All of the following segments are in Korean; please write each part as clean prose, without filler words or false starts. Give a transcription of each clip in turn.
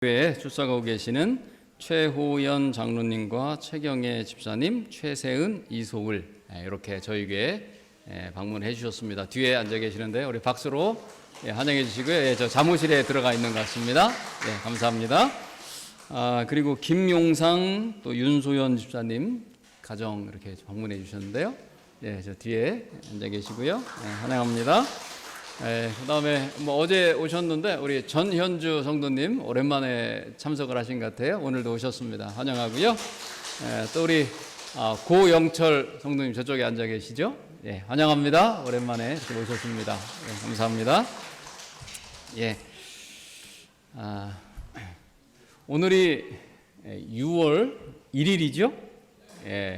교회에 출석하고 계시는 최호연 장로님과 최경애 집사님, 최세은, 이소을 이렇게 저희 교회에 방문해 주셨습니다. 뒤에 앉아 계시는데 우리 박수로 환영해 주시고요. 저 사무실에 들어가 있는 것 같습니다. 감사합니다. 그리고 김용상 또 윤소연 집사님 가정 이렇게 방문해 주셨는데요. 저 뒤에 앉아 계시고요. 환영합니다. 그 다음에 어제 오셨는데 우리 전현주 성도님 오랜만에 참석을 하신 것 같아요. 오늘도 오셨습니다. 환영하고요. 또 우리 고영철 성도님 저쪽에 앉아 계시죠? 환영합니다. 오랜만에 이렇게 오셨습니다. 감사합니다. 오늘이 6월 1일이죠?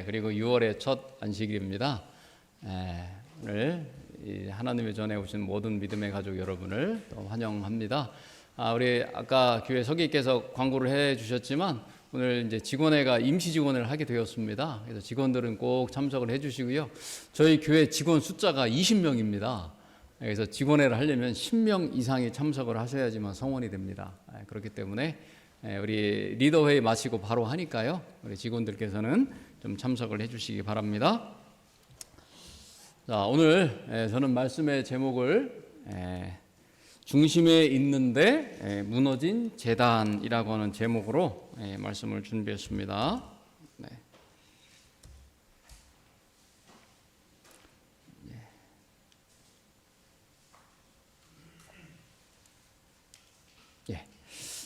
그리고 6월의 첫 안식일입니다. 오늘 하나님의 전에 오신 모든 믿음의 가족 여러분을 또 환영합니다. 우리 아까 교회 서기께서 광고를 해 주셨지만 오늘 이제 직원회가 임시 직원을 하게 되었습니다. 그래서 직원들은 꼭 참석을 해 주시고요. 저희 교회 직원 숫자가 20명입니다. 그래서 직원회를 하려면 10명 이상이 참석을 하셔야지만 성원이 됩니다. 그렇기 때문에 우리 리더회의 마치고 바로 하니까요. 우리 직원들께서는 좀 참석을 해 주시기 바랍니다. 자, 오늘 저는 말씀의 제목을 중심에 있는데 무너진 제단이라고 하는 제목으로 말씀을 준비했습니다.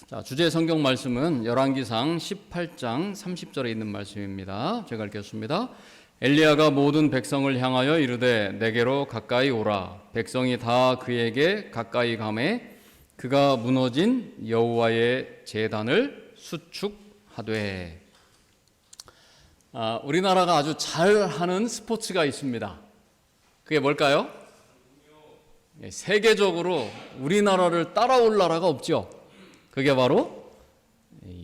자, 주제 성경 말씀은 열왕기상 18장 30절에 있는 말씀입니다. 제가 읽겠습니다. 엘리야가 모든 백성을 향하여 이르되 내게로 가까이 오라. 백성이 다 그에게 가까이 가매 그가 무너진 여호와의 제단을 수축하되. 우리나라가 아주 잘하는 스포츠가 있습니다. 그게 뭘까요? 세계적으로 우리나라를 따라올 나라가 없죠. 그게 바로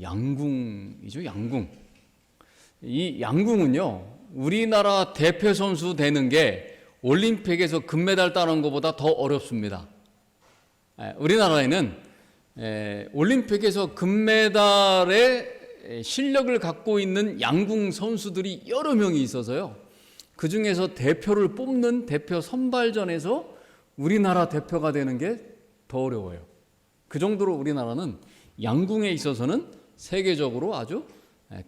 양궁이죠. 양궁. 이 양궁은요, 우리나라 대표 선수 되는 게 올림픽에서 금메달 따는 것보다 더 어렵습니다. 우리나라에는 올림픽에서 금메달의 실력을 갖고 있는 양궁 선수들이 여러 명이 있어서요. 그 중에서 대표를 뽑는 대표 선발전에서 우리나라 대표가 되는 게 더 어려워요. 그 정도로 우리나라는 양궁에 있어서는 세계적으로 아주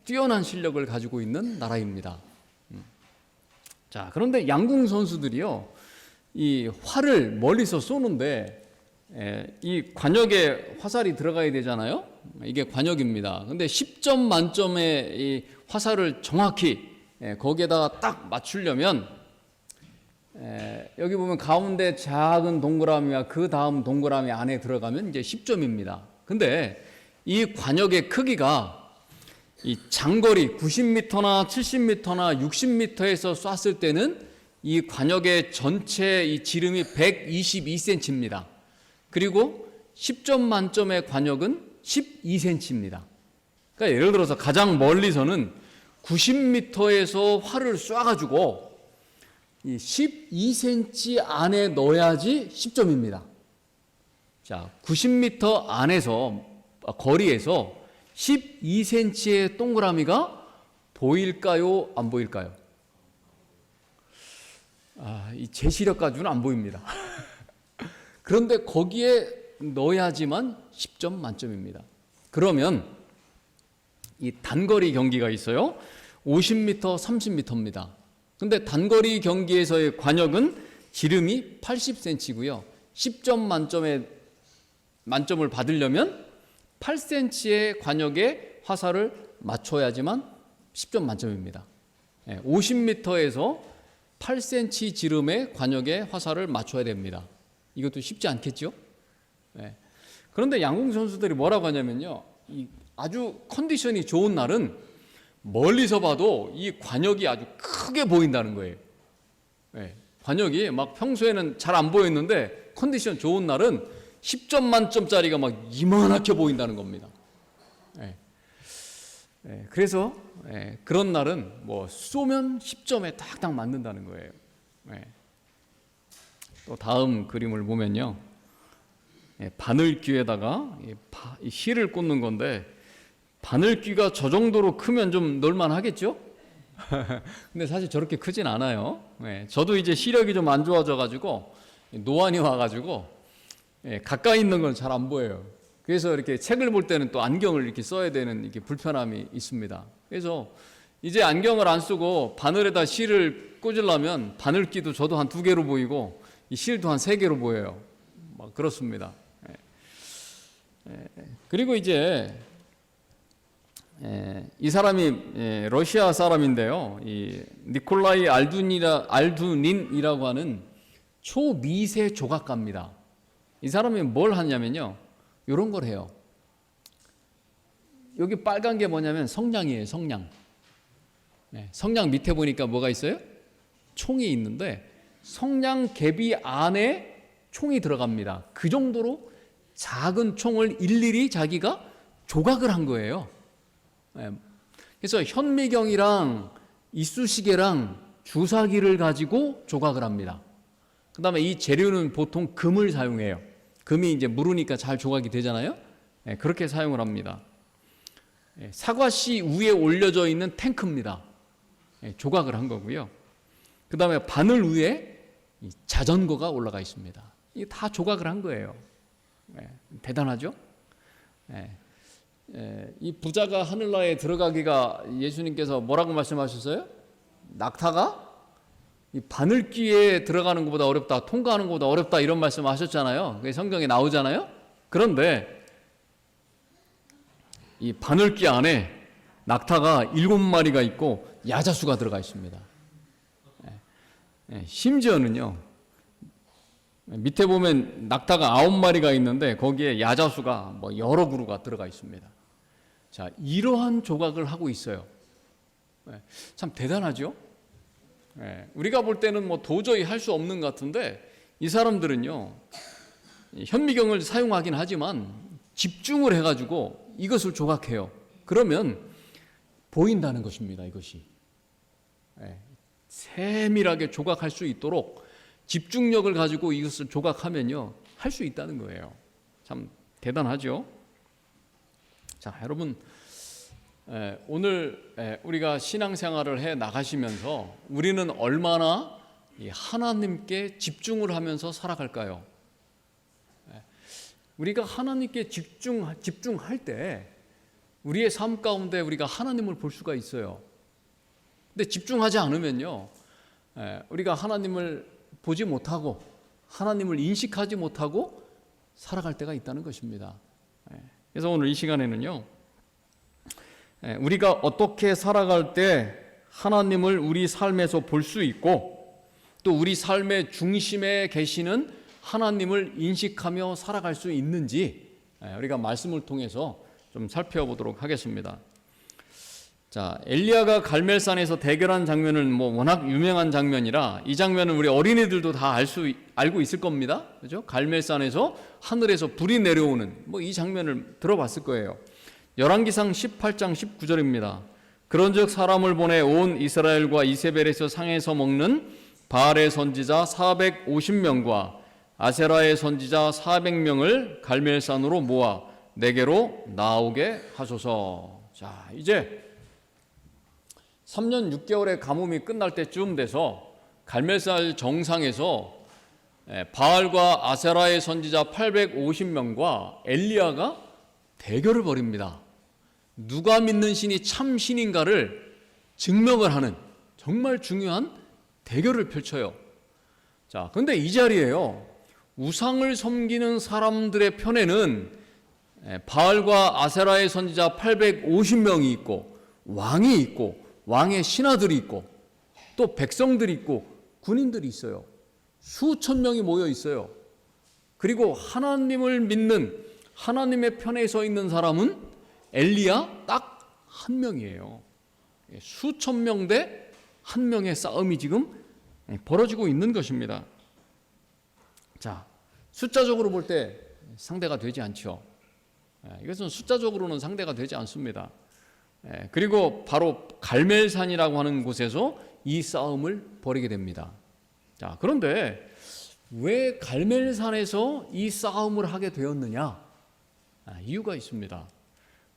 뛰어난 실력을 가지고 있는 나라입니다. 자, 그런데 양궁 선수들이요, 이 활을 멀리서 쏘는데 이 관역에 화살이 들어가야 되잖아요. 이게 관역입니다. 근데 10점 만점의 이 화살을 정확히 거기에다가 딱 맞추려면 여기 보면 가운데 작은 동그라미와 그 다음 동그라미 안에 들어가면 이제 10점입니다. 근데 이 관역의 크기가 이 장거리 90m나 70m나 60m에서 쐈을 때는 이 관역의 전체 이 지름이 122cm입니다. 그리고 10점 만점의 관역은 12cm입니다. 그러니까 예를 들어서 가장 멀리서는 90m에서 활을 쏴가지고 이 12cm 안에 넣어야지 10점입니다. 자, 90m 안에서 거리에서 12cm의 동그라미가 보일까요? 안 보일까요? 이 제 시력 가지고는 안 보입니다. 그런데 거기에 넣어야지만 10점 만점입니다. 그러면 이 단거리 경기가 있어요. 50m, 30m입니다. 근데 단거리 경기에서의 관역은 지름이 80cm고요. 10점 만점을 받으려면 8cm의 관역에 화살을 맞춰야지만 10점 만점입니다. 50m에서 8cm 지름의 관역에 화살을 맞춰야 됩니다. 이것도 쉽지 않겠죠? 그런데 양궁 선수들이 뭐라고 하냐면요, 아주 컨디션이 좋은 날은 멀리서 봐도 이 관역이 아주 크게 보인다는 거예요. 관역이 막 평소에는 잘 안 보였는데 컨디션 좋은 날은 10점 만점짜리가 막 이만하게 보인다는 겁니다. 그래서 그런 날은 뭐 쏘면 10점에 딱딱 맞는다는 거예요. 또 다음 그림을 보면요, 바늘귀에다가 이 실을 꽂는 건데, 바늘귀가 저 정도로 크면 좀 놀만 하겠죠? 근데 사실 저렇게 크진 않아요. 저도 이제 시력이 좀 안 좋아져 가지고 노안이 와 가지고 가까이 있는 건 잘 안 보여요. 그래서 이렇게 책을 볼 때는 또 안경을 이렇게 써야 되는 이렇게 불편함이 있습니다. 그래서 이제 안경을 안 쓰고 바늘에다 실을 꽂으려면 바늘귀도 저도 한 2개로 보이고 이 실도 한 3개로 보여요. 막 그렇습니다. 그리고 이제 이 사람이 러시아 사람인데요. 이 니콜라이 알두닌이라고 하는 초미세 조각가입니다. 이 사람이 뭘 하냐면요, 이런 걸 해요. 여기 빨간 게 뭐냐면 성냥이에요. 성냥. 성냥 밑에 보니까 뭐가 있어요? 총이 있는데 성냥 개비 안에 총이 들어갑니다. 그 정도로 작은 총을 일일이 자기가 조각을 한 거예요. 그래서 현미경이랑 이쑤시개랑 주사기를 가지고 조각을 합니다. 그 다음에 이 재료는 보통 금을 사용해요. 금이 이제 무르니까 잘 조각이 되잖아요. 그렇게 사용을 합니다. 사과씨 위에 올려져 있는 탱크입니다. 조각을 한 거고요. 그 다음에 바늘 위에 자전거가 올라가 있습니다. 이게 다 조각을 한 거예요. 대단하죠? 이 부자가 하늘나라에 들어가기가 예수님께서 뭐라고 말씀하셨어요? 낙타가 이 바늘귀에 들어가는 것보다 어렵다, 통과하는 것보다 어렵다, 이런 말씀하셨잖아요. 그게 성경에 나오잖아요. 그런데 이 바늘귀 안에 낙타가 7마리가 있고 야자수가 들어가 있습니다. 심지어는요, 밑에 보면 낙타가 9마리가 있는데 거기에 야자수가 뭐 여러 그루가 들어가 있습니다. 자, 이러한 조각을 하고 있어요. 참 대단하죠? 우리가 볼 때는 뭐 도저히 할 수 없는 것 같은데 이 사람들은요, 현미경을 사용하긴 하지만 집중을 해가지고 이것을 조각해요. 그러면 보인다는 것입니다. 이것이 세밀하게 조각할 수 있도록 집중력을 가지고 이것을 조각하면요, 할 수 있다는 거예요. 참 대단하죠? 자, 여러분, 오늘 우리가 신앙생활을 해 나가시면서 우리는 얼마나 하나님께 집중을 하면서 살아갈까요? 우리가 하나님께 집중할 때 우리의 삶 가운데 우리가 하나님을 볼 수가 있어요. 근데 집중하지 않으면요, 우리가 하나님을 보지 못하고 하나님을 인식하지 못하고 살아갈 때가 있다는 것입니다. 그래서 오늘 이 시간에는요, 우리가 어떻게 살아갈 때 하나님을 우리 삶에서 볼 수 있고 또 우리 삶의 중심에 계시는 하나님을 인식하며 살아갈 수 있는지 우리가 말씀을 통해서 좀 살펴보도록 하겠습니다. 자, 엘리야가 갈멜산에서 대결한 장면은 뭐 워낙 유명한 장면이라 이 장면은 우리 어린이들도 다 알고 있을 겁니다. 그죠? 갈멜산에서 하늘에서 불이 내려오는 뭐 이 장면을 들어봤을 거예요. 열왕기상 18장 19절입니다. 그런즉 사람을 보내 온 이스라엘과 이세벨에서 상에서 먹는 바알의 선지자 450명과 아세라의 선지자 400명을 갈멜산으로 모아 내게로 나오게 하소서. 자, 이제 3년 6개월의 가뭄이 끝날 때쯤 돼서 갈멜산 정상에서 바알과 아세라의 선지자 850명과 엘리야가 대결을 벌입니다. 누가 믿는 신이 참 신인가를 증명을 하는 정말 중요한 대결을 펼쳐요. 자, 그런데 이 자리에요, 우상을 섬기는 사람들의 편에는 바알과 아세라의 선지자 850명이 있고 왕이 있고 왕의 신하들이 있고 또 백성들이 있고 군인들이 있어요. 수천 명이 모여 있어요. 그리고 하나님을 믿는 하나님의 편에 서 있는 사람은 엘리야 딱 한 명이에요. 수천 명 대 한 명의 싸움이 지금 벌어지고 있는 것입니다. 자, 숫자적으로 볼 때 상대가 되지 않죠. 이것은 숫자적으로는 상대가 되지 않습니다. 그리고 바로 갈멜산이라고 하는 곳에서 이 싸움을 벌이게 됩니다. 자, 그런데 왜 갈멜산에서 이 싸움을 하게 되었느냐? 이유가 있습니다.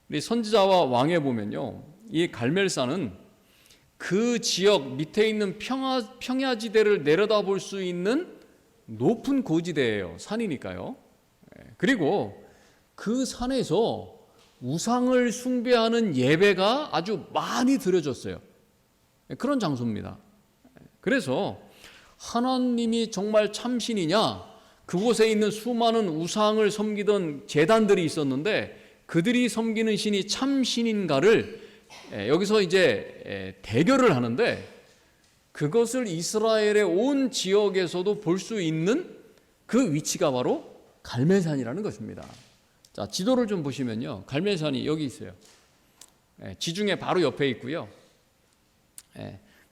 우리 선지자와 왕에 보면요, 이 갈멜산은 그 지역 밑에 있는 평야지대를 내려다볼 수 있는 높은 고지대예요. 산이니까요. 그리고 그 산에서 우상을 숭배하는 예배가 아주 많이 드려졌어요. 그런 장소입니다. 그래서 하나님이 정말 참신이냐, 그곳에 있는 수많은 우상을 섬기던 제단들이 있었는데 그들이 섬기는 신이 참신인가를 여기서 이제 대결을 하는데, 그것을 이스라엘의 온 지역에서도 볼 수 있는 그 위치가 바로 갈멜산이라는 것입니다. 자, 지도를 좀 보시면요, 갈멜산이 여기 있어요. 지중해 바로 옆에 있고요.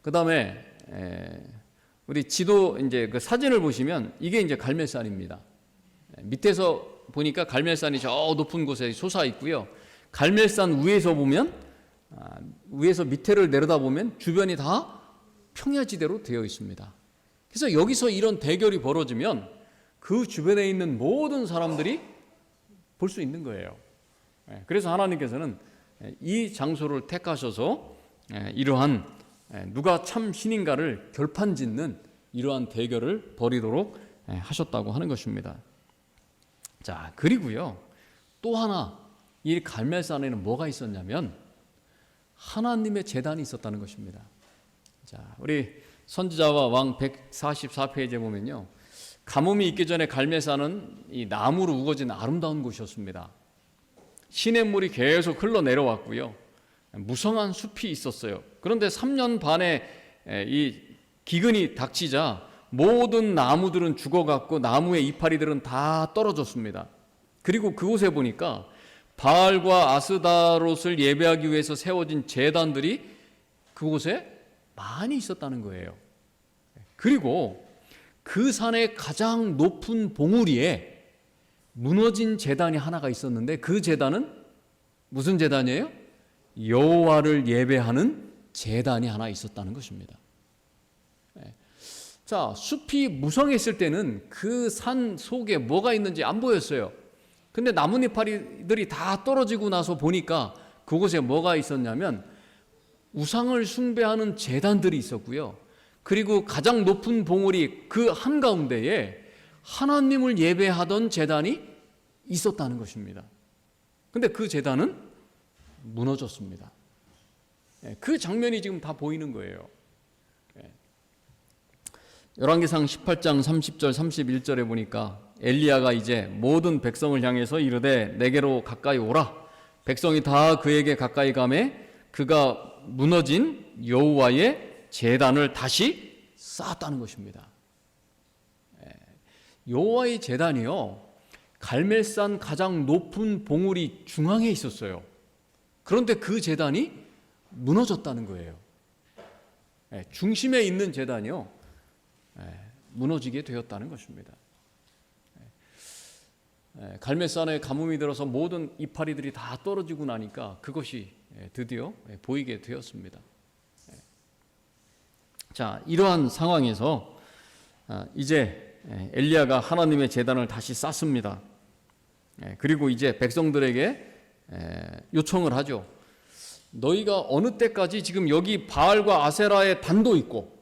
그 다음에 우리 지도 이제 그 사진을 보시면 이게 이제 갈멜산입니다. 밑에서 보니까 갈멜산이 저 높은 곳에 솟아 있고요. 갈멜산 위에서 보면 위에서 밑에를 내려다보면 주변이 다 평야지대로 되어 있습니다. 그래서 여기서 이런 대결이 벌어지면 그 주변에 있는 모든 사람들이 볼 수 있는 거예요. 그래서 하나님께서는 이 장소를 택하셔서 이러한 누가 참 신인가를 결판짓는 이러한 대결을 벌이도록 하셨다고 하는 것입니다. 자, 그리고요, 또 하나 이 갈멜산에는 뭐가 있었냐면 하나님의 제단이 있었다는 것입니다. 자, 우리 선지자와 왕 144페이지에 보면요, 가뭄이 있기 전에 갈멜산은 이 나무로 우거진 아름다운 곳이었습니다. 시냇물이 계속 흘러내려왔고요, 무성한 숲이 있었어요. 그런데 3년 반에 이 기근이 닥치자 모든 나무들은 죽어갔고 나무의 이파리들은 다 떨어졌습니다. 그리고 그곳에 보니까 바알과 아스다롯을 예배하기 위해서 세워진 제단들이 그곳에 많이 있었다는 거예요. 그리고 그 산의 가장 높은 봉우리에 무너진 제단이 하나가 있었는데 그 제단은 무슨 제단이에요? 여호와를 예배하는 제단이 하나 있었다는 것입니다. 자, 숲이 무성했을 때는 그 산 속에 뭐가 있는지 안 보였어요. 근데 나뭇잎파리들이 다 떨어지고 나서 보니까 그곳에 뭐가 있었냐면 우상을 숭배하는 제단들이 있었고요, 그리고 가장 높은 봉우리 그 한가운데에 하나님을 예배하던 제단이 있었다는 것입니다. 근데 그 제단은 무너졌습니다. 그 장면이 지금 다 보이는 거예요. 열왕기상 18장 30절 31절에 보니까 엘리야가 이제 모든 백성을 향해서 이르되 내게로 가까이 오라. 백성이 다 그에게 가까이 가매 그가 무너진 여호와의 제단을 다시 쌓았다는 것입니다. 여호와의 제단이요, 갈멜산 가장 높은 봉우리 중앙에 있었어요. 그런데 그 제단이 무너졌다는 거예요. 중심에 있는 제단이요, 무너지게 되었다는 것입니다. 갈멜산에 가뭄이 들어서 모든 이파리들이 다 떨어지고 나니까 그것이 드디어 보이게 되었습니다. 자, 이러한 상황에서 이제 엘리야가 하나님의 제단을 다시 쌓습니다. 그리고 이제 백성들에게 요청을 하죠. 너희가 어느 때까지 지금 여기 바알과 아세라의 단도 있고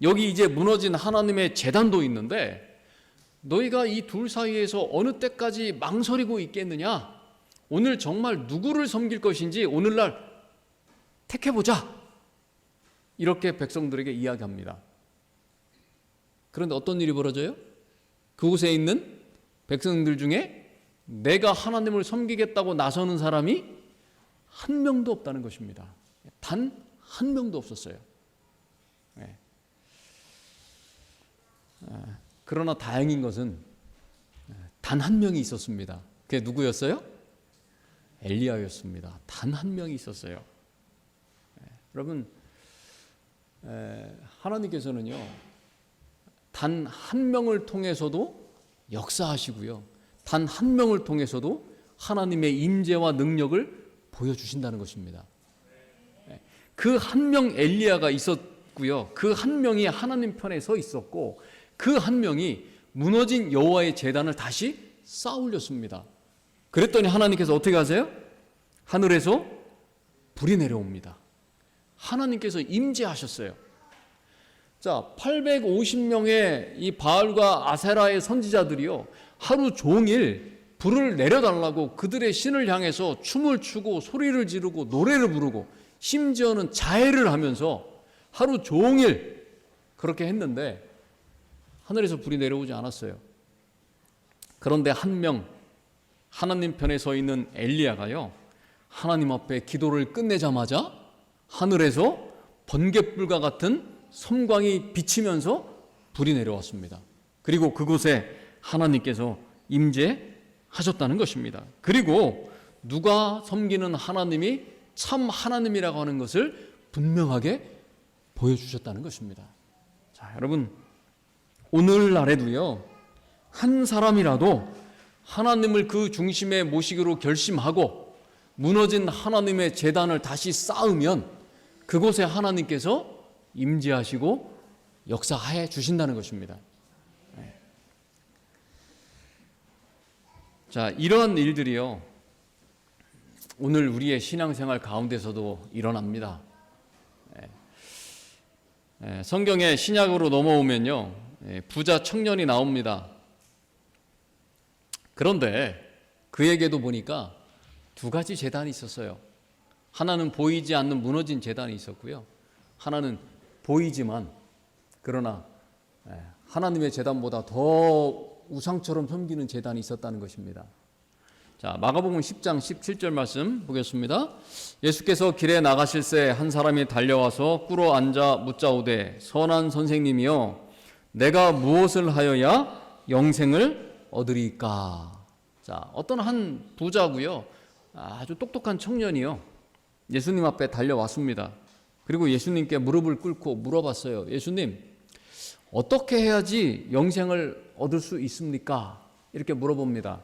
여기 이제 무너진 하나님의 제단도 있는데 너희가 이 둘 사이에서 어느 때까지 망설이고 있겠느냐? 오늘 정말 누구를 섬길 것인지 오늘날 택해보자. 이렇게 백성들에게 이야기합니다. 그런데 어떤 일이 벌어져요? 그곳에 있는 백성들 중에 내가 하나님을 섬기겠다고 나서는 사람이 한 명도 없다는 것입니다. 단 한 명도 없었어요. 그러나 다행인 것은 단 한 명이 있었습니다. 그게 누구였어요? 엘리야였습니다. 단 한 명이 있었어요. 여러분, 하나님께서는요, 단 한 명을 통해서도 역사하시고요, 단 한 명을 통해서도 하나님의 임재와 능력을 보여주신다는 것입니다. 그 한 명 엘리야가 있었고요, 그 한 명이 하나님 편에 서 있었고 그 한 명이 무너진 여호와의 제단을 다시 쌓아올렸습니다. 그랬더니 하나님께서 어떻게 하세요? 하늘에서 불이 내려옵니다. 하나님께서 임재하셨어요. 자, 850명의 이 바알과 아세라의 선지자들이요, 하루 종일 불을 내려달라고 그들의 신을 향해서 춤을 추고 소리를 지르고 노래를 부르고 심지어는 자해를 하면서 하루 종일 그렇게 했는데 하늘에서 불이 내려오지 않았어요. 그런데 한 명, 하나님 편에 서 있는 엘리야가요, 하나님 앞에 기도를 끝내자마자 하늘에서 번갯불과 같은 섬광이 비치면서 불이 내려왔습니다. 그리고 그곳에 하나님께서 임재하셨다는 것입니다. 그리고 누가 섬기는 하나님이 참 하나님이라고 하는 것을 분명하게 보여주셨다는 것입니다. 자, 여러분, 오늘날에도요, 한 사람이라도 하나님을 그 중심에 모시기로 결심하고 무너진 하나님의 제단을 다시 쌓으면 그곳에 하나님께서 임재하시고 역사해 주신다는 것입니다. 자, 이러한 일들이요, 오늘 우리의 신앙생활 가운데서도 일어납니다. 성경에 신약으로 넘어오면요, 부자 청년이 나옵니다. 그런데 그에게도 보니까 두 가지 제단이 있었어요. 하나는 보이지 않는 무너진 제단이 있었고요, 하나는 보이지만 그러나 하나님의 제단보다 더 우상처럼 섬기는 제단이 있었다는 것입니다. 자, 마가복음 10장 17절 말씀 보겠습니다. 예수께서 길에 나가실새 한 사람이 달려와서 꿇어 앉아 묻자오되, 선한 선생님이여, 내가 무엇을 하여야 영생을 얻으리까? 자, 어떤 한 부자고요, 아주 똑똑한 청년이요, 예수님 앞에 달려왔습니다. 그리고 예수님께 무릎을 꿇고 물어봤어요. 예수님, 어떻게 해야지 영생을 얻을 수 있습니까? 이렇게 물어봅니다.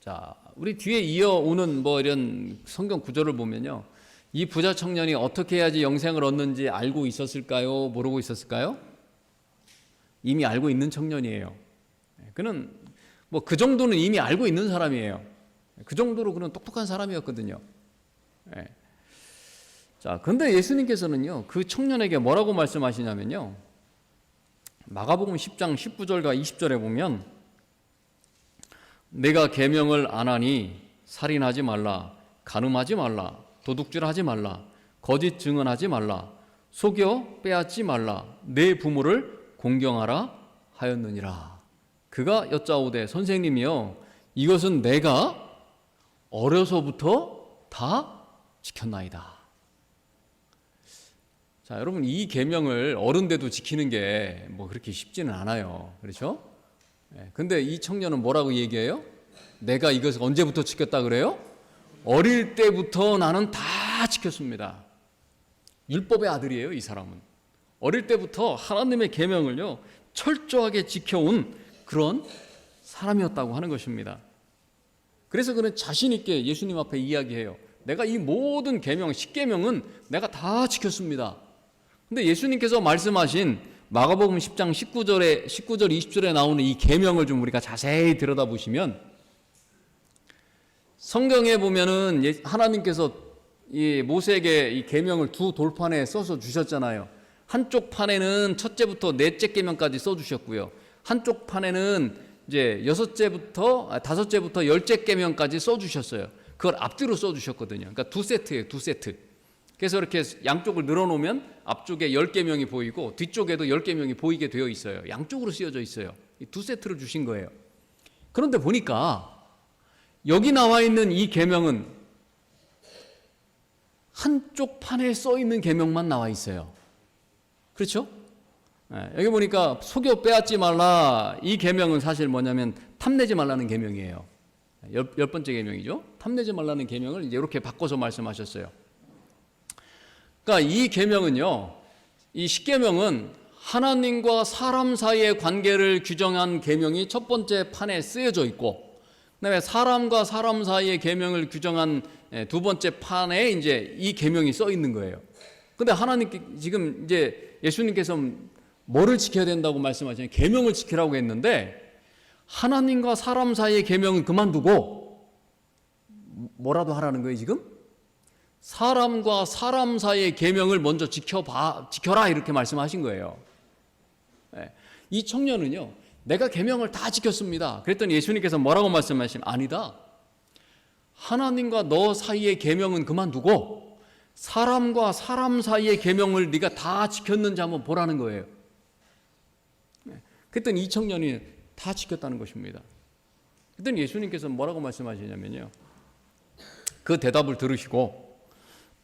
자, 우리 뒤에 이어오는 이런 성경 구절을 보면요, 이 부자 청년이 어떻게 해야지 영생을 얻는지 알고 있었을까요? 모르고 있었을까요? 이미 알고 있는 청년이에요. 그는 그 정도는 이미 알고 있는 사람이에요. 그 정도로 그는 똑똑한 사람이었거든요. 자, 그런데 예수님께서는요, 그 청년에게 뭐라고 말씀하시냐면요, 마가복음 10장 19절과 20절에 보면, 내가 계명을 안 하니 살인하지 말라, 간음하지 말라, 도둑질하지 말라, 거짓 증언하지 말라, 속여 빼앗지 말라, 내 부모를 공경하라 하였느니라. 그가 여짜오되, 선생님이여, 이것은 내가 어려서부터 다 지켰나이다. 자, 여러분, 이 계명을 어른돼도 지키는 게 그렇게 쉽지는 않아요. 그렇죠? 근데 이 청년은 뭐라고 얘기해요? 내가 이것을 언제부터 지켰다 그래요? 어릴 때부터 나는 다 지켰습니다. 율법의 아들이에요, 이 사람은. 어릴 때부터 하나님의 계명을요, 철저하게 지켜온 그런 사람이었다고 하는 것입니다. 그래서 그는 자신 있게 예수님 앞에 이야기해요. 내가 이 모든 계명, 10계명은 내가 다 지켰습니다. 근데 예수님께서 말씀하신 마가복음 10장 19절 20절에 나오는 이 계명을 좀 우리가 자세히 들여다보시면, 성경에 보면은 하나님께서 이 모세에게 이 계명을 두 돌판에 써서 주셨잖아요. 한쪽 판에는 첫째부터 넷째 계명까지 써 주셨고요, 한쪽 판에는 이제 다섯째부터 열째 계명까지 써 주셨어요. 그걸 앞뒤로 써 주셨거든요. 그러니까 두 세트예요, 두 세트. 그래서 이렇게 양쪽을 늘어놓으면 앞쪽에 10계명이 보이고 뒤쪽에도 10계명이 보이게 되어 있어요. 양쪽으로 쓰여져 있어요. 이 두 세트를 주신 거예요. 그런데 보니까 여기 나와 있는 이 계명은 한쪽 판에 써 있는 계명만 나와 있어요. 그렇죠? 여기 보니까 속여 빼앗지 말라, 이 계명은 사실 뭐냐면 탐내지 말라는 계명이에요. 열 번째 계명이죠. 탐내지 말라는 계명을 이제 이렇게 바꿔서 말씀하셨어요. 그러니까 이 계명은요, 이 10계명은 하나님과 사람 사이의 관계를 규정한 계명이 첫 번째 판에 쓰여져 있고, 그다음에 사람과 사람 사이의 계명을 규정한 두 번째 판에 이제 이 계명이 써 있는 거예요. 근데 하나님께 지금 이제 예수님께서 뭐를 지켜야 된다고 말씀하시냐면 계명을 지키라고 했는데 하나님과 사람 사이의 계명은 그만두고 뭐라도 하라는 거예요 지금? 사람과 사람 사이의 계명을 먼저 지켜라 이렇게 말씀하신 거예요. 이 청년은요 내가 계명을 다 지켰습니다. 그랬더니 예수님께서 뭐라고 말씀하시면 아니다. 하나님과 너 사이의 계명은 그만두고 사람과 사람 사이의 계명을 네가 다 지켰는지 한번 보라는 거예요. 그랬더니 이 청년이 다 지켰다는 것입니다. 그랬더니 예수님께서 뭐라고 말씀하시냐면요. 그 대답을 들으시고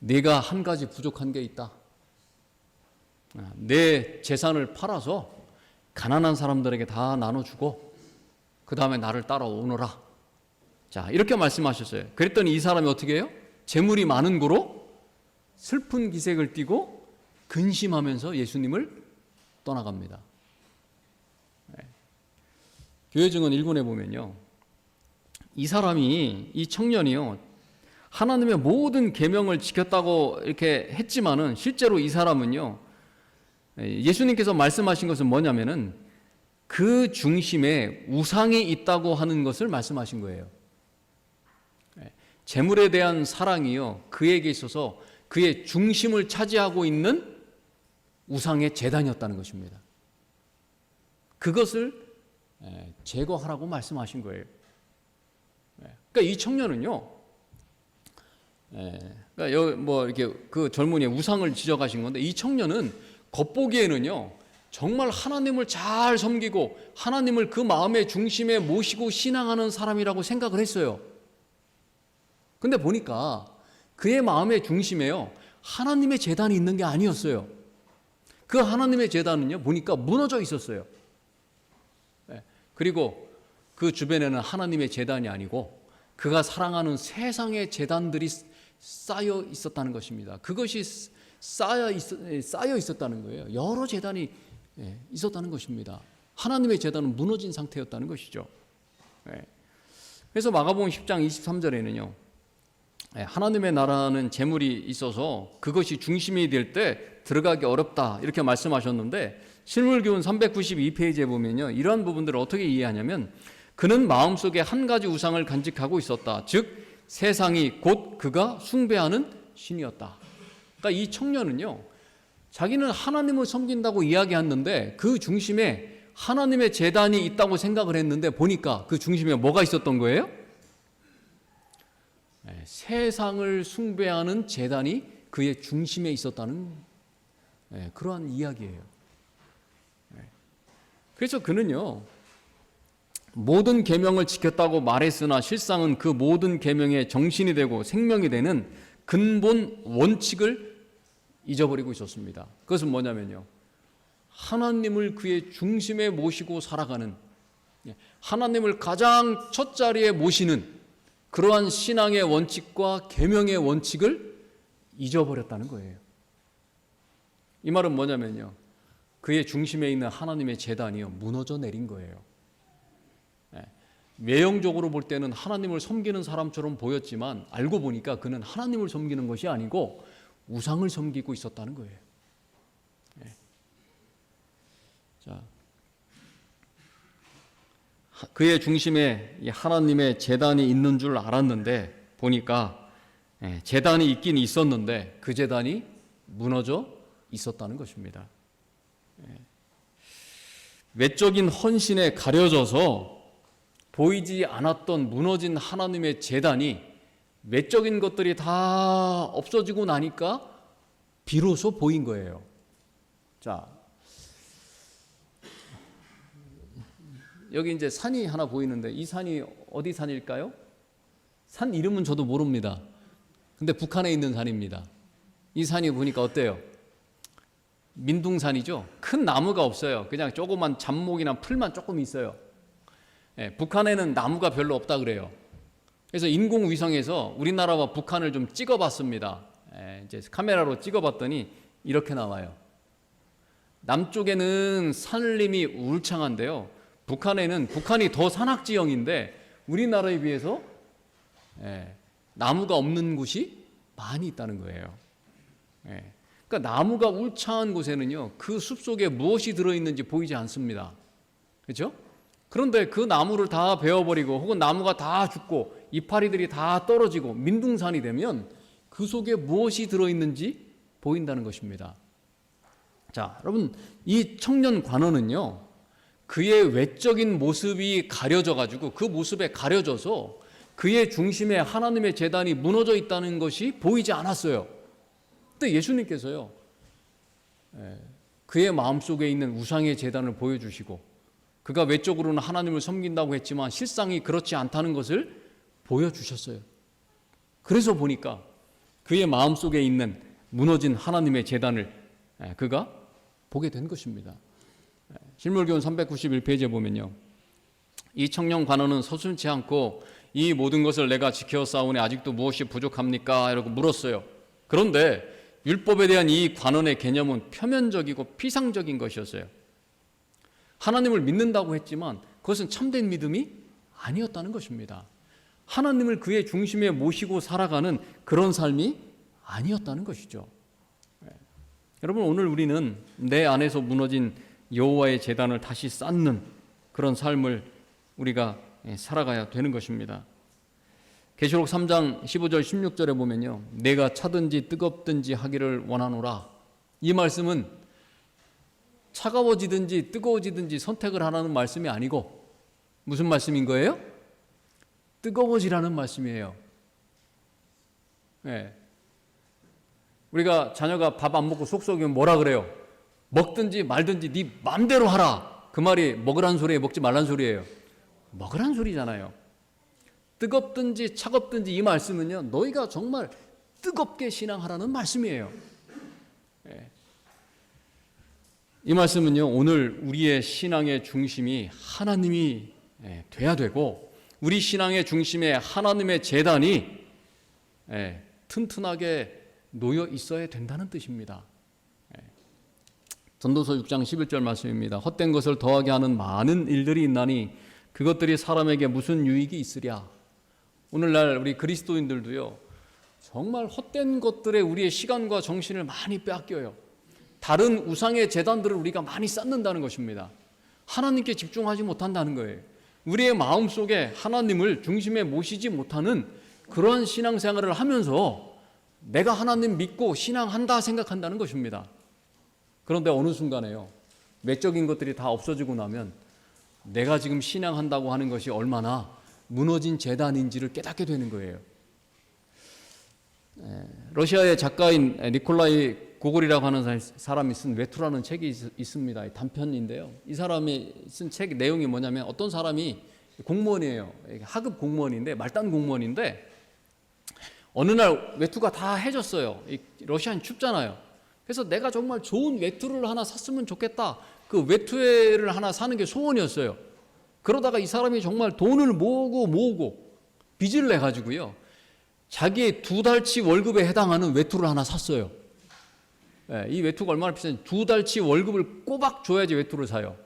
네가 한 가지 부족한 게 있다. 내 재산을 팔아서 가난한 사람들에게 다 나눠주고 그 다음에 나를 따라오너라. 자 이렇게 말씀하셨어요. 그랬더니 이 사람이 어떻게 해요? 재물이 많은 고로 슬픈 기색을 띠고 근심하면서 예수님을 떠나갑니다. 교회증언 1권에 보면요. 이 사람이 이 청년이요. 하나님의 모든 계명을 지켰다고 이렇게 했지만은 실제로 이 사람은요. 예수님께서 말씀하신 것은 뭐냐면은 그 중심에 우상이 있다고 하는 것을 말씀하신 거예요. 재물에 대한 사랑이요. 그에게 있어서 그의 중심을 차지하고 있는 우상의 제단이었다는 것입니다. 그것을 제거하라고 말씀하신 거예요. 그러니까 이 청년은요, 그러니까 뭐 이렇게 그 젊은이의 우상을 지적하신 건데 이 청년은 겉보기에는요, 정말 하나님을 잘 섬기고 하나님을 그 마음의 중심에 모시고 신앙하는 사람이라고 생각을 했어요. 근데 보니까 그의 마음의 중심에요, 하나님의 제단이 있는 게 아니었어요. 그 하나님의 제단은요, 보니까 무너져 있었어요. 그리고 그 주변에는 하나님의 제단이 아니고 그가 사랑하는 세상의 제단들이 쌓여 있었다는 것입니다. 그것이 쌓여 있었다는 거예요. 여러 제단이 있었다는 것입니다. 하나님의 제단은 무너진 상태였다는 것이죠. 그래서 마가복음 10장 23절에는요. 하나님의 나라는 재물이 있어서 그것이 중심이 될 때 들어가기 어렵다 이렇게 말씀하셨는데 실물교훈 392페이지에 보면요. 이러한 부분들을 어떻게 이해하냐면 그는 마음속에 한 가지 우상을 간직하고 있었다. 즉 세상이 곧 그가 숭배하는 신이었다. 그러니까 이 청년은요. 자기는 하나님을 섬긴다고 이야기했는데 그 중심에 하나님의 제단이 있다고 생각을 했는데 보니까 그 중심에 뭐가 있었던 거예요? 세상을 숭배하는 제단이 그의 중심에 있었다는 그러한 이야기예요. 그래서 그는요. 모든 계명을 지켰다고 말했으나 실상은 그 모든 계명의 정신이 되고 생명이 되는 근본 원칙을 잊어버리고 있었습니다. 그것은 뭐냐면요. 하나님을 그의 중심에 모시고 살아가는, 하나님을 가장 첫 자리에 모시는 그러한 신앙의 원칙과 계명의 원칙을 잊어버렸다는 거예요. 이 말은 뭐냐면요. 그의 중심에 있는 하나님의 제단이요. 무너져 내린 거예요. 외형적으로 볼 때는 하나님을 섬기는 사람처럼 보였지만 알고 보니까 그는 하나님을 섬기는 것이 아니고 우상을 섬기고 있었다는 거예요. 자, 그의 중심에 하나님의 제단이 있는 줄 알았는데 보니까 제단이 있긴 있었는데 그 제단이 무너져 있었다는 것입니다. 외적인 헌신에 가려져서 보이지 않았던 무너진 하나님의 제단이 외적인 것들이 다 없어지고 나니까 비로소 보인 거예요. 자, 여기 이제 산이 하나 보이는데 이 산이 어디 산일까요? 산 이름은 저도 모릅니다. 근데 북한에 있는 산입니다. 이 산이 보니까 어때요? 민둥산이죠. 큰 나무가 없어요. 그냥 조그만 잡목이나 풀만 조금 있어요. 북한에는 나무가 별로 없다 그래요. 그래서 인공위성에서 우리나라와 북한을 좀 찍어봤습니다. 이제 카메라로 찍어봤더니 이렇게 나와요. 남쪽에는 산림이 울창한데요. 북한이 더 산악지형인데 우리나라에 비해서 나무가 없는 곳이 많이 있다는 거예요. 그러니까 나무가 울창한 곳에는요, 그 숲속에 무엇이 들어있는지 보이지 않습니다. 그렇죠? 그런데 그 나무를 다 베어버리고 혹은 나무가 다 죽고 이파리들이 다 떨어지고 민둥산이 되면 그 속에 무엇이 들어있는지 보인다는 것입니다. 자, 여러분, 이 청년 관원은요, 그의 외적인 모습이 가려져 가지고 그 모습에 가려져서 그의 중심에 하나님의 제단이 무너져 있다는 것이 보이지 않았어요. 근데 예수님께서요, 그의 마음속에 있는 우상의 제단을 보여주시고 그가 외적으로는 하나님을 섬긴다고 했지만 실상이 그렇지 않다는 것을 보여주셨어요. 그래서 보니까 그의 마음속에 있는 무너진 하나님의 제단을 그가 보게 된 것입니다. 실물교훈 391페이지에 보면요, 이 청년 관원은 서슴지 않고 이 모든 것을 내가 지켜 싸우니 아직도 무엇이 부족합니까? 이러고 물었어요. 그런데 율법에 대한 이 관원의 개념은 표면적이고 피상적인 것이었어요. 하나님을 믿는다고 했지만 그것은 참된 믿음이 아니었다는 것입니다. 하나님을 그의 중심에 모시고 살아가는 그런 삶이 아니었다는 것이죠. 여러분, 오늘 우리는 내 안에서 무너진 여호와의 제단을 다시 쌓는 그런 삶을 우리가 살아가야 되는 것입니다. 계시록 3장 15절 16절에 보면요, 내가 차든지 뜨겁든지 하기를 원하노라. 이 말씀은 차가워지든지 뜨거워지든지 선택을 하라는 말씀이 아니고 무슨 말씀인 거예요? 뜨거워지라는 말씀이에요. 네. 우리가 자녀가 밥 안 먹고 속 썩이면 뭐라 그래요? 먹든지 말든지 네 맘대로 하라. 그 말이 먹으란 소리예요, 먹지 말란 소리예요? 먹으란 소리잖아요. 뜨겁든지 차갑든지 이 말씀은요, 너희가 정말 뜨겁게 신앙하라는 말씀이에요. 네. 이 말씀은요, 오늘 우리의 신앙의 중심이 하나님이 돼야 되고 우리 신앙의 중심에 하나님의 제단이 튼튼하게 놓여 있어야 된다는 뜻입니다. 전도서 6장 11절 말씀입니다. 헛된 것을 더하게 하는 많은 일들이 있나니 그것들이 사람에게 무슨 유익이 있으랴. 오늘날 우리 그리스도인들도요, 정말 헛된 것들에 우리의 시간과 정신을 많이 빼앗겨요. 다른 우상의 제단들을 우리가 많이 쌓는다는 것입니다. 하나님께 집중하지 못한다는 거예요. 우리의 마음속에 하나님을 중심에 모시지 못하는 그런 신앙생활을 하면서 내가 하나님 믿고 신앙한다 생각한다는 것입니다. 그런데 어느 순간에요, 외적인 것들이 다 없어지고 나면 내가 지금 신앙한다고 하는 것이 얼마나 무너진 제단인지를 깨닫게 되는 거예요. 러시아의 작가인 니콜라이 고골이라고 하는 사람이 쓴 외투라는 책이 있습니다. 단편인데요. 이 사람이 쓴 책 내용이 뭐냐면, 어떤 사람이 공무원이에요. 하급 공무원인데, 말단 공무원인데 어느 날 외투가 다 해졌어요. 러시아는 춥잖아요. 그래서 내가 정말 좋은 외투를 하나 샀으면 좋겠다. 그 외투를 하나 사는 게 소원이었어요. 그러다가 이 사람이 정말 돈을 모으고 빚을 내가지고요, 자기의 2달치 월급에 해당하는 외투를 하나 샀어요. 이 외투가 얼마나 비싼지 2달치 월급을 꼬박 줘야지 외투를 사요.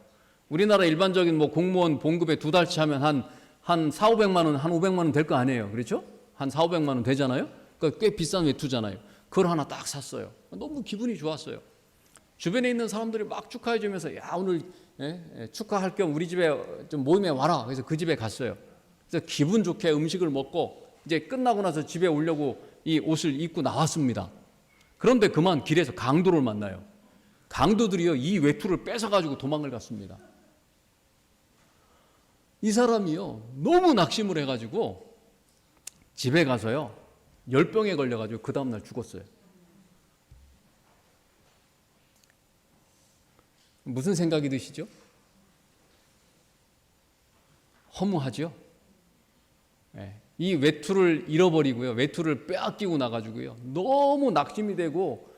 우리나라 일반적인 뭐 공무원 봉급에 2달치 하면 한 4, 500만 원, 한 500만 원 될 거 아니에요. 그렇죠? 한 4, 500만 원 되잖아요. 그러니까 꽤 비싼 외투잖아요. 그걸 하나 딱 샀어요. 너무 기분이 좋았어요. 주변에 있는 사람들이 막 축하해 주면서, 야, 오늘 축하할 겸 우리 집에 좀 모임에 와라. 그래서 그 집에 갔어요. 그래서 기분 좋게 음식을 먹고 이제 끝나고 나서 집에 오려고 이 옷을 입고 나왔습니다. 그런데 그만 길에서 강도를 만나요. 강도들이요, 이 외투를 뺏어가지고 도망을 갔습니다. 이 사람이요, 너무 낙심을 해가지고 집에 가서요, 열병에 걸려가지고 그 다음날 죽었어요. 무슨 생각이 드시죠? 허무하죠? 이 외투를 잃어버리고요, 외투를 빼앗기고 나가지고요, 너무 낙심이 되고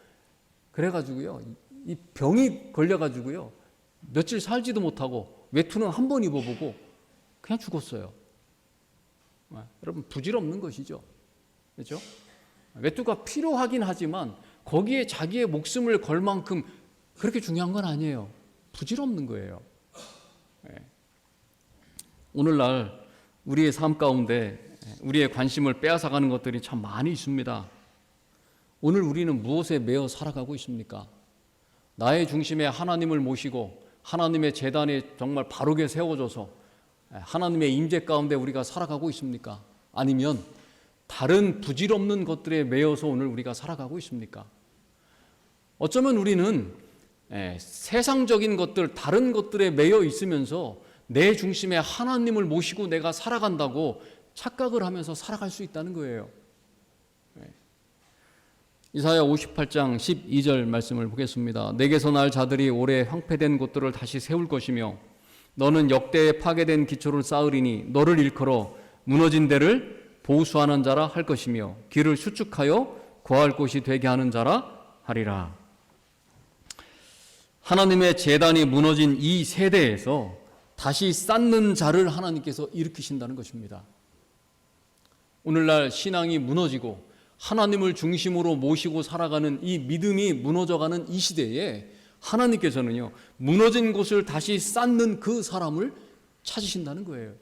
그래가지고요, 이 병이 걸려가지고요, 며칠 살지도 못하고 외투는 한 번 입어보고 그냥 죽었어요. 여러분, 부질없는 것이죠. 그렇죠? 외투가 필요하긴 하지만 거기에 자기의 목숨을 걸 만큼 그렇게 중요한 건 아니에요. 부질없는 거예요. 오늘날 우리의 삶 가운데 우리의 관심을 빼앗아가는 것들이 참 많이 있습니다. 오늘 우리는 무엇에 매여 살아가고 있습니까? 나의 중심에 하나님을 모시고 하나님의 제단이 정말 바르게 세워져서 하나님의 임재 가운데 우리가 살아가고 있습니까? 아니면 다른 부질없는 것들에 매여서 오늘 우리가 살아가고 있습니까? 어쩌면 우리는 세상적인 것들, 다른 것들에 매여 있으면서 내 중심에 하나님을 모시고 내가 살아간다고 착각을 하면서 살아갈 수 있다는 거예요. 이사야 58장 12절 말씀을 보겠습니다. 내게서 날 자들이 오래 황폐된 곳들을 다시 세울 것이며 너는 역대에 파괴된 기초를 쌓으리니 너를 일컬어 무너진 데를 보수하는 자라 할 것이며 길을 수축하여 거할 곳이 되게 하는 자라 하리라. 하나님의 제단이 무너진 이 세대에서 다시 쌓는 자를 하나님께서 일으키신다는 것입니다. 오늘날 신앙이 무너지고 하나님을 중심으로 모시고 살아가는 이 믿음이 무너져가는 이 시대에 하나님께서는요, 무너진 곳을 다시 쌓는 그 사람을 찾으신다는 거예요.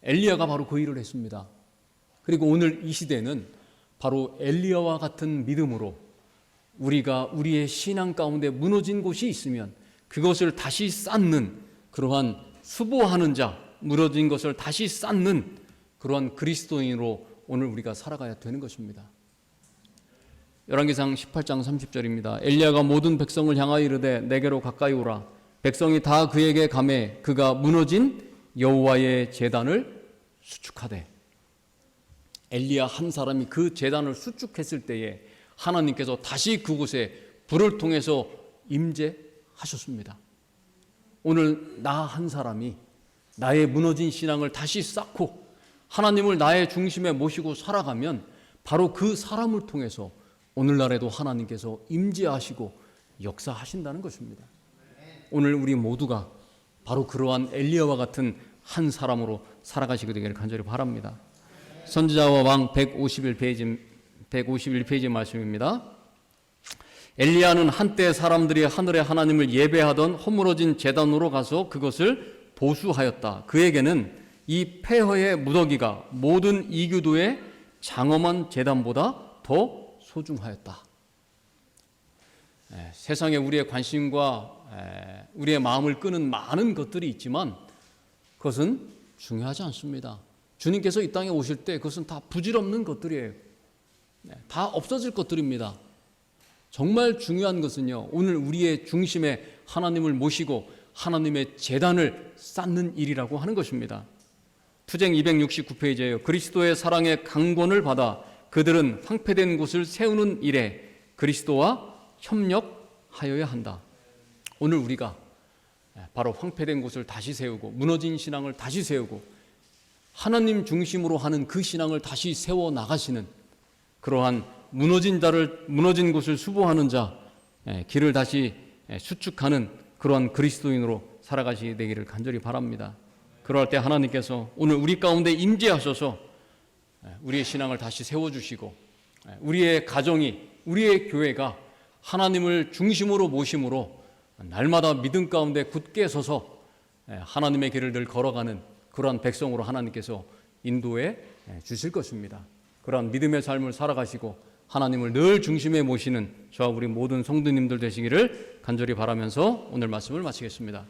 엘리야가 바로 그 일을 했습니다. 그리고 오늘 이 시대는 바로 엘리야와 같은 믿음으로 우리가 우리의 신앙 가운데 무너진 곳이 있으면 그것을 다시 쌓는 그러한 수보하는 자, 무너진 것을 다시 쌓는 그러한 그리스도인으로 오늘 우리가 살아가야 되는 것입니다. 열왕기상 18장 30절입니다. 엘리야가 모든 백성을 향하여 이르되 내게로 가까이 오라. 백성이 다 그에게 가매 그가 무너진 여호와의 제단을 수축하되. 엘리야 한 사람이 그 제단을 수축했을 때에 하나님께서 다시 그곳에 불을 통해서 임재하셨습니다. 오늘 나 한 사람이 나의 무너진 신앙을 다시 쌓고 하나님을 나의 중심에 모시고 살아가면 바로 그 사람을 통해서 오늘날에도 하나님께서 임재하시고 역사하신다는 것입니다. 오늘 우리 모두가 바로 그러한 엘리야와 같은 한 사람으로 살아가시게 되기를 간절히 바랍니다. 선지자와 왕 151페이지 말씀입니다. 엘리야는 한때 사람들이 하늘의 하나님을 예배하던 허물어진 제단으로 가서 그것을 보수하였다. 그에게는 이 폐허의 무더기가 모든 이교도의 장엄한 제단보다 더 소중하였다. 세상에 우리의 관심과 우리의 마음을 끄는 많은 것들이 있지만 그것은 중요하지 않습니다. 주님께서 이 땅에 오실 때 그것은 다 부질없는 것들이에요. 다 없어질 것들입니다. 정말 중요한 것은요, 오늘 우리의 중심에 하나님을 모시고 하나님의 제단을 쌓는 일이라고 하는 것입니다. 투쟁 269페이지에요. 그리스도의 사랑의 강권을 받아 그들은 황폐된 곳을 세우는 일에 그리스도와 협력하여야 한다. 오늘 우리가 바로 황폐된 곳을 다시 세우고 무너진 신앙을 다시 세우고 하나님 중심으로 하는 그 신앙을 다시 세워 나가시는 그러한 무너진 곳을 수보하는 자, 길을 다시 수축하는 그러한 그리스도인으로 살아가시게 되기를 간절히 바랍니다. 그럴 때 하나님께서 오늘 우리 가운데 임재하셔서 우리의 신앙을 다시 세워주시고 우리의 가정이, 우리의 교회가 하나님을 중심으로 모심으로 날마다 믿음 가운데 굳게 서서 하나님의 길을 늘 걸어가는 그러한 백성으로 하나님께서 인도해 주실 것입니다. 그러한 믿음의 삶을 살아가시고 하나님을 늘 중심에 모시는 저와 우리 모든 성도님들 되시기를 간절히 바라면서 오늘 말씀을 마치겠습니다.